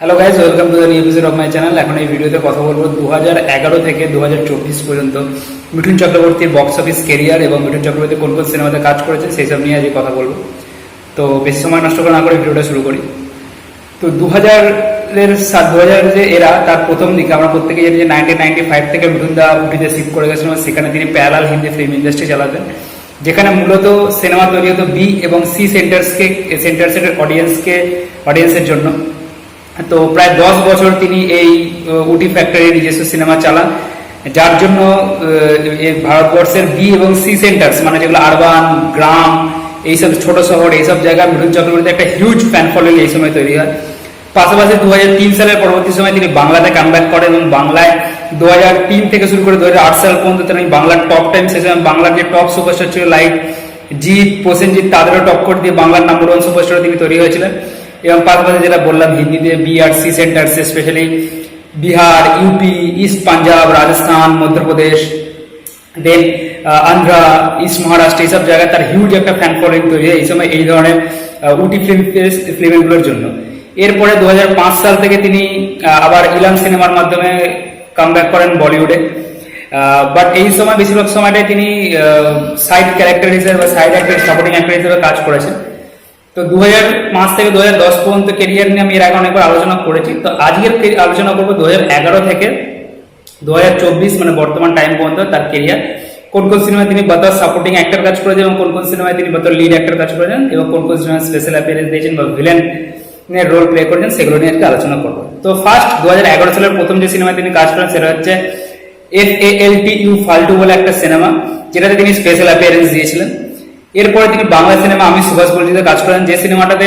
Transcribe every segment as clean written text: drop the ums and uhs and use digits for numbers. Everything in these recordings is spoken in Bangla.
Hello guys, welcome to the new episode of my channel. এখন এই ভিডিওতে কথা বলবো 2011 থেকে 2024 পর্যন্ত মিঠুন চক্রবর্তীর বক্স অফিস কেরিয়ার এবং মিঠুন চক্রবর্তী কোন কোন সিনেমাতে কাজ করেছে সেই সব নিয়ে আজ কথা বলবো। তো বেশি সময় নষ্ট না করে ভিডিওটা শুরু করি। তো 2000 যে এরা, তার প্রথম দিকে আমরা প্রত্যেকে জানি যে 1995 থেকে মিঠুন দা উটিতে শিফট করে গেছিল। সেখানে তিনি প্যারালাল হিন্দি ফিল্ম ইন্ডাস্ট্রি চালাতেন, যেখানে মূলত সিনেমা তৈরি হতো বি এবং সি সেন্টার্সের অডিয়েন্সের জন্য। তো প্রায় 10 বছর তিনি এই উটি ফ্যাক্টরি নিজস্ব সিনেমা চালান, যার জন্য ভারতবর্ষের বি এবং সি সেন্টার্স মানে যেগুলো আরবান, গ্রাম, এইসব ছোট শহর, এইসব জায়গায় মিঠুন চক্রবর্তী একটা হিউজ ফ্যান ফলোইং এই সময় তৈরি হয়। পাশাপাশি 2003 সালের পরবর্তী সময় তিনি বাংলাতে কামব্যাক করেন এবং বাংলায় 2003 থেকে শুরু করে 2008 সাল পর্যন্ত তিনি বাংলার টপ টাইম, সে সময় বাংলার যে টপ সুপারস্টার ছিল লাইক জিৎ, প্রসেনজিৎ, তাদেরও টক্কর দিয়ে বাংলার নাম্বার 1 সুপারস্টার তিনি তৈরি হয়েছিলেন। এবং পাশাপাশি যেটা বললাম হিন্দিতে বি আর C centres, specially Bihar, UP, east Punjab, Rajasthan, Madhya Pradesh, then Andhra, east Maharashtra, এইসব জায়গায় তার হিউজ একটা ফ্যান ফলোইং তৈরি হয় এই সময় এই ধরনের উটি ফিল্মগুলোর জন্য। এরপরে 2005 সাল থেকে তিনি আবার ইলাম সিনেমার মাধ্যমে কামব্যাক করেন বলিউডে। বাট এই সময় বেশিরভাগ সময়টাই তিনি সাইড ক্যারেক্টার হিসেবে বা সাইড অ্যাক্টর, সাপোর্টিং অ্যাক্টর হিসেবে কাজ করেছেন। তো 2005 থেকে 2010 পর্যন্ত কেরিয়ার নিয়ে আমি এর আগে অনেকবার আলোচনা করেছি। তো আজকের আলোচনা করবো 2011 থেকে 2024 মানে বর্তমান টাইম পর্যন্ত তার কেরিয়ার। কোন কোন সিনেমায় তিনি বতর সাপোর্টিং অ্যাক্টর কাজ করেছেন এবং কোন কোন সিনেমায় তিনি বতর লিড অ্যাক্টর কাজ করেছেন এবং কোন কোন সিনেমায় স্পেশাল অ্যাপিয়ারেন্স দিয়েছেন বা ভিলেন রোল প্লে করেছেন, সেগুলো নিয়ে আজকে আলোচনা করবো। তো ফার্স্ট 2011 সালের প্রথম যে সিনেমায় তিনি কাজ করেন সেটা হচ্ছে FALTU ফাল্টু বলে একটা সিনেমা, যেটাতে তিনি স্পেশাল অ্যাপিয়ারেন্স দিয়েছিলেন। এরপরে তিনি বাংলা সিনেমা আমি সুভাষ বলজিতে কাজ করেন, যে সিনেমাটাতে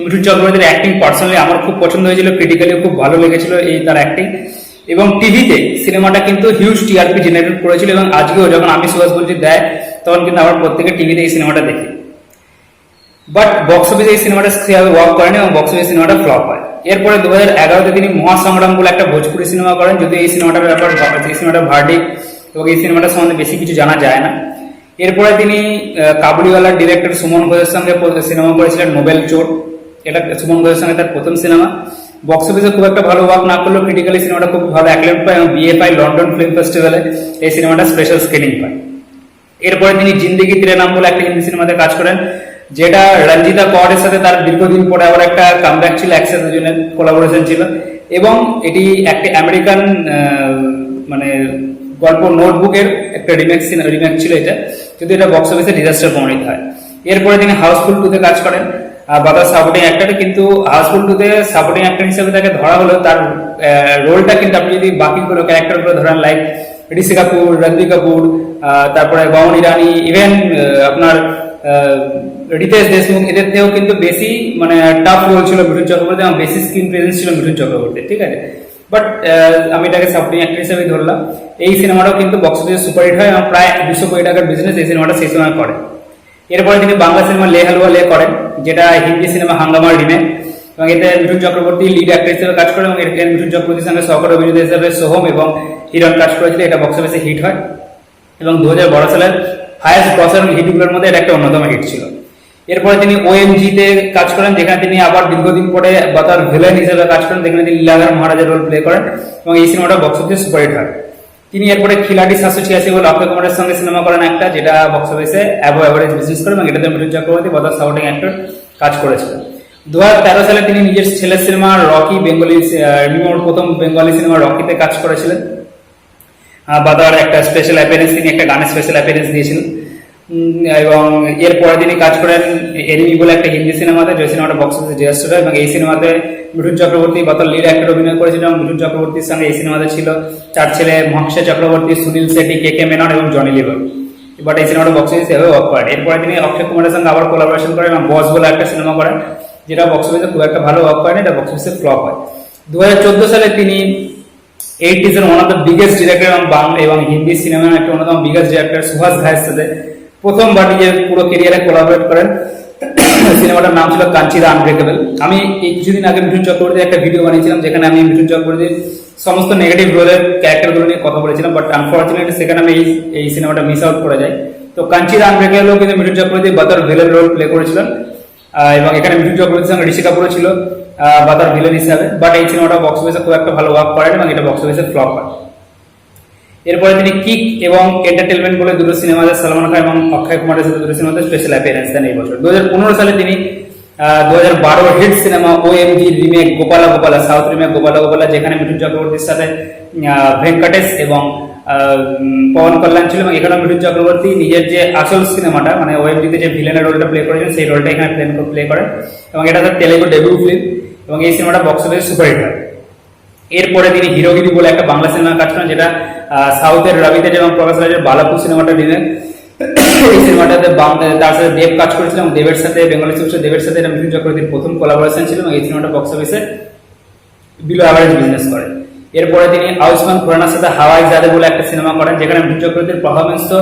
মিঠুন চক্রবর্তীর অ্যাক্টিং পার্সোনালি আমার খুব পছন্দ হয়েছিল, ক্রিটিক্যালি খুব ভালো লেগেছিল এই তার অ্যাক্টিং। এবং টিভিতে সিনেমাটা কিন্তু হিউজ টিআরপি জেনারেট করেছিল এবং আজকেও যখন আমি সুভাষ বলজি দেয় তখন কিন্তু আমার প্রত্যেকে টিভিতে এই সিনেমাটা দেখি। বাট বক্স অফিসে এই সিনেমাটা সেভাবে ওয়ার্ক করেনি এবং বক্স অফিসে সিনেমাটা ফ্লপ হয়। এরপরে 2011-তে তিনি মহাসংগ্রাম বলে একটা ভোজপুরি সিনেমা করেন, যদি এই সিনেমাটার ব্যাপার, এই সিনেমাটার ভার্ডিক এবং এই সিনেমাটার সম্বন্ধে বেশি কিছু জানা যায় না। এরপরে তিনি কাবুলিওয়ালার ডিরেক্টর সুমন ঘোষের সঙ্গে সিনেমা করেছিলেন নোবেল চোট। এটা সুমন ঘোষের সঙ্গে তার প্রথম সিনেমা। বক্স অফিসে খুব একটা ভালো ওয়ার্ক না করলেও ক্রিটিক্যালি সিনেমাটা খুব ভালো অ্যাক্লেম পায় এবং BFI লন্ডন ফিল্ম ফেস্টিভ্যালে এই সিনেমাটা স্পেশাল স্ক্রিনিং পায়। এরপরে তিনি জিন্দেগি তেরে নাম বলে একটা হিন্দি সিনেমাতে কাজ করেন, যেটা রঞ্জিতা কৌরের সাথে তার দীর্ঘদিন পরে আবার একটা কামব্যাক ছিল, একসাথে দুজনের কোলাবোরেশন ছিল। এবং এটি একটা আমেরিকান মানে গল্প নোটবুকের একটা রিমেক ছিল এটা, যদি এটা বক্স অফিসে ডিজাস্টার প্রমাণিত হয়। এরপরে তিনি হাউসফুল 2-তে কাজ করেন বাদার সাপোর্টিং অ্যাক্টর, কিন্তু হাউসফুল 2-তে সাপোর্টিং অ্যাক্টর হিসেবে তাকে ধরা হলো, তার রোলটা কিন্তু আপনি যদি বাকিগুলো ক্যারেক্টারগুলো ধরেন লাইক ঋষি কাপুর, রণবীর কাপুর, তারপরে গৌন ইরানি, ইভেন আপনার রিতেশ দেশমুখ, এদের থেকেও কিন্তু বেশি মানে টাফ রোল ছিল মিঠুন চক্রবর্তী এবং বেশি স্ক্রিন প্রেজেন্স ছিল মিঠুন চক্রবর্তী, ঠিক আছে। বাট আমি এটাকে সাপোর্টিং অ্যাক্টর হিসেবে ধরলাম। এই সিনেমাটাও কিন্তু বক্স অফিসে সুপারহিট হয় এবং প্রায় 200 কোটি টাকার বিজনেস এই সিনেমাটা সেই সময় করে। এরপরে তিনি বাংলা সিনেমা লে হালুয়া লে করেন, যেটা হিন্দি সিনেমা হাঙ্গামার রিমেক, এবং এতে মিঠুন চক্রবর্তী লিড অ্যাক্টর হিসেবে কাজ করেন এবং এর মিঠুন চক্রবর্তীর সঙ্গে সহকারী অভিনেতা হিসেবে সোহম এবং হিরণ কাজ করেছিল। এটা বক্স অফিসে হিট হয় এবং 2012 সালের হায়েস্ট গ্রসার হিটগুলোর মধ্যে এটা একটা অন্যতম হিট ছিল। এরপরে তিনি OMG-তে কাজ করেন, যেখানে তিনি আবার দীর্ঘদিন পরে বাতার ভিলেন হিসেবে কাজ করেন, যেখানে তিনি লীলাধর মহারাজের রোল প্লে করেন এবং এই সিনেমাটা বক্স অফিসে সুপারহিট হয়। তিনি এরপরে খিলাড়ি 786 বলে অক্ষয় কুমারের সঙ্গে সিনেমা করেন একটা, যেটা বক্স অফিসে অ্যাবভ অ্যাভারেজ বিজনেস করে এবং এটাতে মিঠুন চক্রবর্তী বাতার সাপোর্টিং অ্যাক্টর কাজ করেছিলেন। 2013 সালে তিনি নিজের ছেলের সিনেমা রকি প্রথম বেঙ্গলি সিনেমা রকিতে কাজ করেছিলেন। বাদার একটা স্পেশাল অ্যাপিয়ারেন্স, তিনি একটা গানের স্পেশাল অ্যাপিয়ারেন্স দিয়েছিলেন। এবং এরপরে তিনি কাজ করেন এনিমি বলে একটা হিন্দি সিনেমাতে, যে সিনেমাটা বক্স অফিসে ডিজাস্টার হয় এবং এই সিনেমাতে মিঠুন চক্রবর্তী বতর লিড অ্যাক্টর অভিনয় করেছিলেন এবং মিঠুন চক্রবর্তীর সঙ্গে এই সিনেমাতে ছিল চার ছেলে, মহাক্ষয় চক্রবর্তী, সুনীল শেট্টি, KK মেনন এবং জনি লিভার। বাট এই সিনেমাটা বক্স অফিসে এভাবে ওয়ার্ক করেন। এরপরে তিনি অক্ষয় কুমারের সঙ্গে আবার কোলাবোরেশন করেন এবং বস বলে একটা সিনেমা করেন, যেটা বক্স অফিসে খুব একটা ভালো ওয়ার্ক করেন, এটা বক্স অফিসে ফ্লপ হয়। 2014 সালে তিনি 80s এর one of the biggest director এবং হিন্দি সিনেমার একটা অন্যতম বিগেস্ট ডিরেক্টর সুভাষ ঘায়ের সাথে প্রথমবার নিজের পুরো কেরিয়ারে কোলাবোরেট করেন। সিনেমাটার নাম ছিল কাঞ্চি দ্য আনব্রেকেবল। আমি এই কিছুদিন আগে মিঠুন চক্রবর্তীর একটা ভিডিও বানিয়েছিলাম, যেখানে আমি মিঠুন চক্রবর্তীর সমস্ত নেগেটিভ রোলের ক্যারেক্টারগুলো নিয়ে কথা বলেছিলাম, বাট আনফর্চুনেটলি সেখানে আমি এই সিনেমাটা মিস আউট করে যাই। তো কাঞ্চি দ্য আনব্রেকেবল কিন্তু মিঠুন চক্রবর্তী বাতার ভিলেন রোল প্লে করেছিলেন এবং এখানে মিঠুন চক্রবর্তীর সঙ্গে ঋষি কাপুরও ছিল। বা তার ভিলেন হিসাবে, বাট এই সিনেমাটা বক্স অফিসে খুব একটা ভালো ওয়ার্ক করেন এবং এটা বক্স অফিসে ফ্লপ হয়। এরপরে তিনি কিক এবং এন্টারটেনমেন্ট বলে দুটো সিনেমাতে সালমান খান এবং অক্ষয় কুমারের সাথে দুটো সিনেমাতে স্পেশাল অ্যাপিয়ারেন্স দেন এই বছর। 2015 সালে তিনি 2012 hit cinema OMG remake Gopala Gopala, south remake Gopala Gopala, যেখানে মিঠুন চক্রবর্তীর সাথে ভেঙ্কটেশ এবং পবন কল্যাণ ছিল, এবং এখানে মিঠুন চক্রবর্তী নিজের যে আসল সিনেমাটা মানে OMG-তে যে ভিলেনের রোলটা প্লে করেছেন সেই রোলটা এখানে প্লে করেন, এবং এটা তার তেলেগু ডেবিউ ফিল্ম, এবং এই সিনেমাটা বক্স অফিসে সুপারহিট হয়। এরপরে তিনি হিরোগিরি বলে একটা বাংলা সিনেমা কাজ করেন, যেটা সাউথের রবিতেজ এবং প্রকাশ রাজের বালাপুর সিনেমাটা রিমেক। এই সিনেমাটাতে তার সাথে দেব কাজ করেছিল, এবং দেবের সাথে বেঙ্গলি সুপারস্টার দেবের সাথে এটা মিঠুন চক্রবর্তীর প্রথম কোলাবোরেশন ছিল, এবং এই সিনেমাটা বক্স অফিসে বিলো অ্যাভারেজ বিজনেস করে। এরপরে তিনি আয়ুষ্মান খুরানার সাথে হাওয়াই জাদে বলে একটা সিনেমা করেন, যেখানে মিঠুন চক্রবর্তীর পারফরমেন্স তো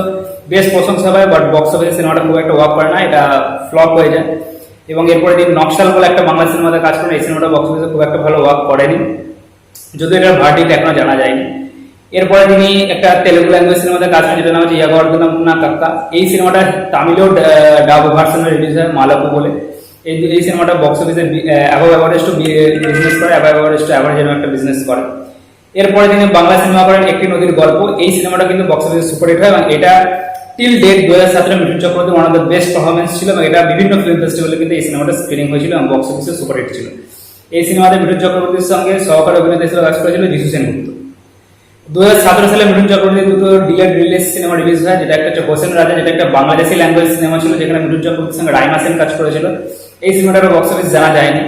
বেশ প্রশংসা পায়, বাট বক্স অফিসে সিনেমাটা খুব একটা ওয়ার্ক করে না, এটা ফ্লপ হয়ে যায়। এবং এরপরে তিনি নকশাল বলে একটা বাংলা সিনেমাতে কাজ করেন, এই সিনেমাটা বক্স অফিসে খুব একটা ভালো ওয়ার্ক করেনি, যদিও এটার ভার্ডিক্ট এখনো জানা যায়নি। এরপরে তিনি একটা তেলেগু ল্যাঙ্গুয়েজ সিনেমাতে কাজ করেন, যেটার নাম হচ্ছে ইয়াগর্দনা কাক্কা। এই সিনেমাটা তামিলেও ডাব ভার্সনে রিলিজ হয়, মালাপু বলে। এই সিনেমাটা বক্স অফিসে অ্যাভাব অ্যাভারেজ টু বিজনেস করে, অ্যাভাব অ্যাভারেজ টু অ্যাভারেজ একটা বিজনেস করে। এরপরে তিনি বাংলা সিনেমা করেন একটি নদীর গল্প। এই সিনেমাটা কিন্তু বক্স অফিসে সুপারহিট হয়, এবং এটা till date 2017 Mithun Chakraborty one of the best performance ছিল, এবং এটা বিভিন্ন ফিল্ম ফেস্টিভ্যালে কিন্তু এই সিনেমাটা স্ক্রিনিং হয়েছিল এবং বক্স অফিসে সুপারহিট ছিল। এই সিনেমাতে মিঠুন চক্রবর্তীর সঙ্গে সহকারী অভিনেতা হিসেবে কাজ করেছিল যিশু সেনগুপ্ত। 2017 সালে মিঠুন চক্রবর্তীর দুটো ডিলেড রিলিজ সিনেমা রিলিজ হয়, যেটা একটা হচ্ছে হোসেন রাজা, যেটা একটা বাংলাদেশি ল্যাঙ্গুয়েজ সিনেমা ছিল, যেখানে মিঠুন চক্রবর্তীর সঙ্গে রাইমা সেন কাজ করেছিল। এই সিনেমাটারও বক্স অফিস জানা যায়নি।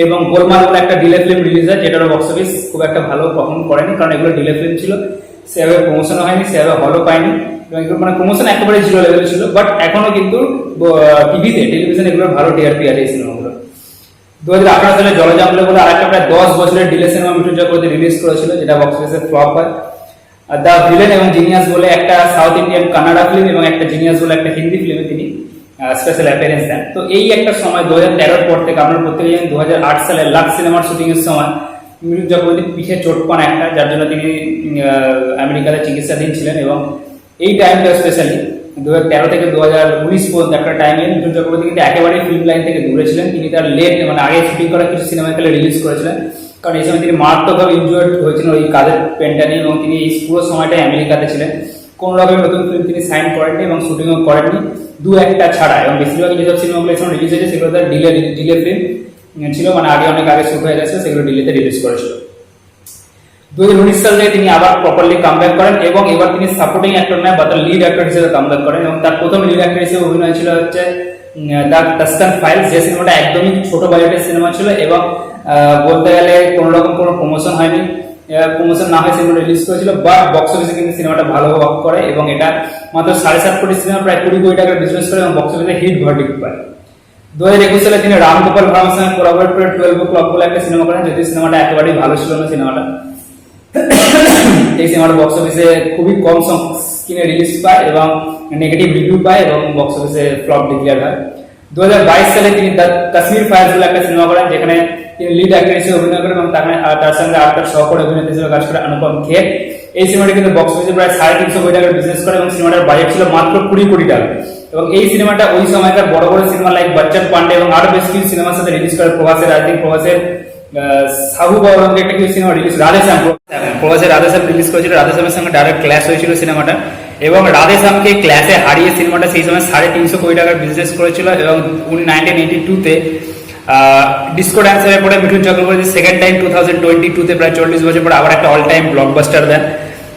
এবং গোলমাল বলে একটা ডিলে ফিল্ম রিলিজ হয়, যেটারও বক্স অফিস খুব একটা ভালো পারফর্ম করেনি, কারণ এগুলো ডিলে ফিল্ম ছিল, সেভাবে প্রমোশনও হয়নি, সেভাবে হলও পায়নি, এবং এগুলো মানে প্রমোশন একেবারে জিরো লেভেলে ছিল। বাট এখনো কিন্তু টেলিভিশন এগুলোর ভালো টিআরপি আছে এই সিনেমাগুলো। 2018 সালে জলজামলে বলে আরেকটা প্রায় 10 বছরের delay cinema Mithun Chakraborty release করেছিল, যেটা বক্স অফিসে ফ্লপ হয়। দ্য ভিলেন এবং জিনিয়াস বলে একটা সাউথ ইন্ডিয়ান কানাডা ফিল্ম এবং একটা জিনিয়াস বলে একটা হিন্দি ফিল্মে তিনি স্পেশাল অ্যাপিয়ারেন্স দেন। তো এই একটা সময় 2013 পর থেকে আপনার প্রত্যেকে জানেন 2008 সালে লাক্স সিনেমার শুটিং এর সময় মিঠুন চক্রবর্তী পিঠে চোট পান একটা, যার জন্য তিনি আমেরিকাতে চিকিৎসাধীন ছিলেন, এবং এই টাইমটা স্পেশালি 2013 থেকে 2019 পর্যন্ত একটা টাইমে মিঠুন চক্রবর্তী কিন্তু একেবারে ফিল্ম লাইন থেকে দূরে ছিলেন। তিনি তার মানে আগে শুটিং করা কিছু সিনেমা খেলে রিলিজ করেছিলেন, কারণ এই সময় তিনি মারাত্মকভাবে ইনজুয়ার্ড হয়েছিলেন ওই কাজের পেনটা নিয়ে, এবং তিনি এই পুরো সময়টাই আমেরিকাতে ছিলেন। কোন রকমের নতুন ফিল্ম তিনি সাইন করেননি এবং শুটিংও করেননি, দু একটা ছাড়া। এবং বেশিরভাগ যেসব সিনেমাগুলো এখন রিলিজ হয়েছে সেগুলো তার ডিলে ফিল্ম ছিল, মানে অনেক আগে শুট হয়ে গেছে, সেগুলো ডিলেতে রিলিজ করেছিল। 2019 সাল থেকে তিনি আবার প্রপারলি কামব্যাক করেন, এবং এবার তিনি সাপোর্টিং অ্যাক্টর নয় বা তার লিড অ্যাক্টর হিসেবে কামব্যাক করেন, এবং তার প্রথম লিড অ্যাক্টর হিসেবে অভিনয় ছিল হচ্ছে দ্য টাস্কান ফাইলস, যে সিনেমাটা একদমই ছোট বাজেটের সিনেমা ছিল, এবং বলতে গেলে কোনো রকম কোনো প্রমোশন হয়নি, প্রমোশন না হয়ে সিনেমা রিলিজ করেছিল, বাট বক্স অফিসে কিন্তু সিনেমাটা ভালো ওয়ার্ক করে, এবং এটা মাত্র 7.5 কোটি সিনেমা প্রায় 20 কোটি টাকার বিজনেস করে এবং বক্স অফিসে হিট ভার্ডিক্ট পায়। 2021 সালে তিনি রামগোপাল ভার্মার সঙ্গে কোলাবোরেট করে 12 ক্লক বলে একটা সিনেমা করেন, যদি সিনেমাটা একেবারেই ভালো ছিল না সিনেমাটা। এই সিনেমাটা বক্স অফিসে খুবই কম স্ক্রিনে রিলিজ পায় এবং নেগেটিভ রিভিউ পায়, এবং বক্স অফিসে ফ্লপ ডিক্লেয়ার হয়। 2022 সালে তিনি দ্য কাশ্মীর ফায়ার্স বলে একটা সিনেমা করেন, যেখানে তিনি লিড অ্যাক্টর হিসেবে অভিনয় করেন, এবং তার সঙ্গে আরেকটা সহকারী অভিনেতা হিসেবে কাজ করে অনুপম খের। এই সিনেমাটি কিন্তু বক্স অফিসে প্রায় 350 কোটি টাকার বিজনেস করে, এবং সিনেমাটার বাজেট ছিল মাত্র 20 কোটি টাকা। এবং এই সিনেমাটা ওই সময়কার বড় বড় সিনেমা লাইক বচ্চন পান্ডে এবং আরো বেশ কিছু সিনেমার সাথে রিলিজ করে। প্রভাসের সাহু বাবুরঙ্গে একটা কিছু সিনেমা রিলিজ, প্রভাসের রাধেশ্যাম রিলিজ করেছিল, রাধেশ্যামের সঙ্গে ডাইরেক্ট ক্ল্যাশ হয়েছিল সিনেমাটা, এবং রাধেশ্যামকে ক্ল্যাশে হারিয়ে সিনেমাটা সেই সময় 350 কোটি টাকার বিজনেস করেছিল। এবং 1982-তে ডিসকো ড্যান্সারের পরে মিঠুন চক্রবর্তী সেকেন্ড টাইম 2022-তে প্রায় 40 বছর পরে আবার একটা অল টাইম ব্লকবাস্টার দেন,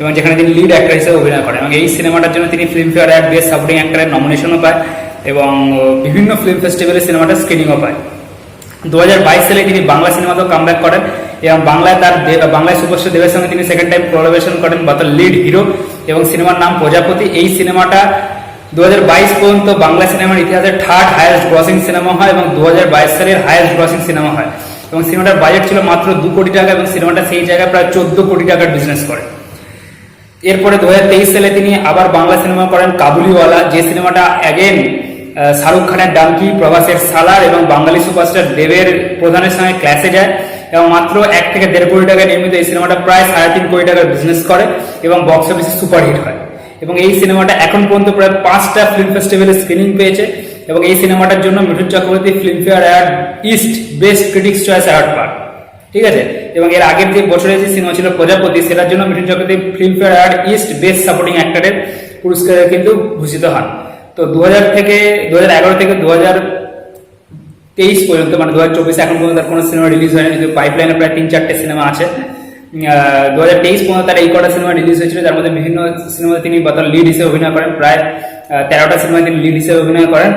এবং যেখানে তিনি লিড অ্যাক্টর হিসেবে অভিনয় করেন, এবং এই সিনেমাটার জন্য তিনি ফিল্মফেয়ার অ্যাওয়ার্ড বেস্ট সাপোর্টিং অ্যাক্টরের নমিনেশনও পায়, এবং বিভিন্ন ফিল্ম ফেস্টিভ্যালে সিনেমাটা স্ক্রিনিংও পায়। 2022 সালে তিনি বাংলা সিনেমাতেও কামব্যাক করেন, এবং বাংলায় সুপারস্টার দেবের সঙ্গে তিনি সেকেন্ড টাইম কোলাবোরেশন করেন বা তার লিড হিরো, এবং সিনেমার নাম প্রজাপতি। এই সিনেমাটা 2022 পর্যন্ত বাংলা সিনেমার ইতিহাসে থার্ড হাইয়েস্ট গ্রসিং সিনেমা হয়, এবং 2022 সালের হাইয়েস্ট গ্রসিং সিনেমা হয়, এবং সিনেমাটার বাজেট ছিল মাত্র 2 কোটি টাকা, এবং সিনেমাটা সেই জায়গায় প্রায় 14 কোটি টাকার বিজনেস করে। এরপরে 2023 সালে তিনি আবার বাংলা সিনেমা করেন কাবুলিওয়ালা, যে সিনেমাটা অ্যাগেন শাহরুখ খানের ডানকি, প্রভাসের সালার এবং বাঙালি সুপারস্টার দেবের প্রধানের সঙ্গে ক্লাসে যায়, এবং মাত্র 1 থেকে 1.5 কোটি টাকায় নির্মিত এই সিনেমাটা প্রায় 3.5 কোটি টাকার বিজনেস করে এবং বক্স অফিসে সুপারহিট হয়। এবং এই সিনেমাটা এখন পর্যন্ত প্রায় 5টা ফিল্ম ফেস্টিভ্যালে স্ক্রিনিং পেয়েছে, এবং এই সিনেমাটার জন্য Mithun Chakraborty Filmfare award east best critics choice award পান, ঠিক আছে। এবং এর আগের যে বছরে যে সিনেমা ছিল প্রজাপতি, সেটার জন্য Mithun Chakraborty Filmfare award east best supporting অ্যাক্টরের পুরস্কারে কিন্তু ভূষিত হন। তো 2011 থেকে 2023 পর্যন্ত, মানে 2024 এখন পর্যন্ত কোনো সিনেমা রিলিজ হয়নি, কিন্তু পাইপলাইনে প্রায় 3-4টে সিনেমা আছে। 2023 পর্যন্ত তার এই কটা সিনেমা রিলিজ হয়েছিল, যার মধ্যে বিভিন্ন সিনেমাতে তিনি লিড হিসেবে অভিনয় করেন। প্রায় 13টা সিনেমায় তিনি লিড হিসেবে অভিনয় করেন।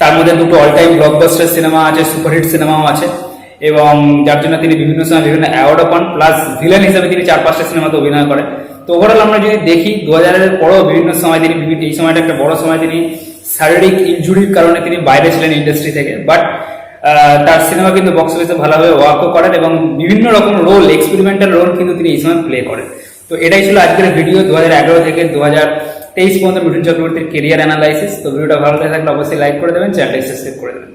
তার মধ্যে দুটো অল টাইম ব্লকবাস্টার সিনেমা আছে, সুপারহিট সিনেমাও আছে, এবং যার জন্য তিনি বিভিন্ন সময় বিভিন্ন অ্যাওয়ার্ডও পান, প্লাস ভিলেন হিসেবে তিনি 4-5টা সিনেমাতে অভিনয় করেন। তো ওভারঅল আমরা যদি দেখি 2000-এর পরেও বিভিন্ন সময় তিনি এই সময়টা একটা বড় সময় তিনি শারীরিক ইনজুরির কারণে তিনি বাইরে ছিলেন ইন্ডাস্ট্রি থেকে, বাট তার সিনেমা কিন্তু বক্স অফিসে ভালোভাবে ওয়ার্কও করেন এবং বিভিন্ন রকম রোল, এক্সপেরিমেন্টাল রোল কিন্তু তিনি এই সময় প্লে করেন। তো এটাই ছিল আজকের ভিডিও 2011 থেকে 2023 পর্যন্ত মিঠুন চক্রবর্তীর কেরিয়ার অ্যানালাইসিস। তো ভিডিওটা ভালো লাগলে অবশ্যই লাইক করে দেবেন, চ্যানেলটি সাবস্ক্রাইব করে দেবেন।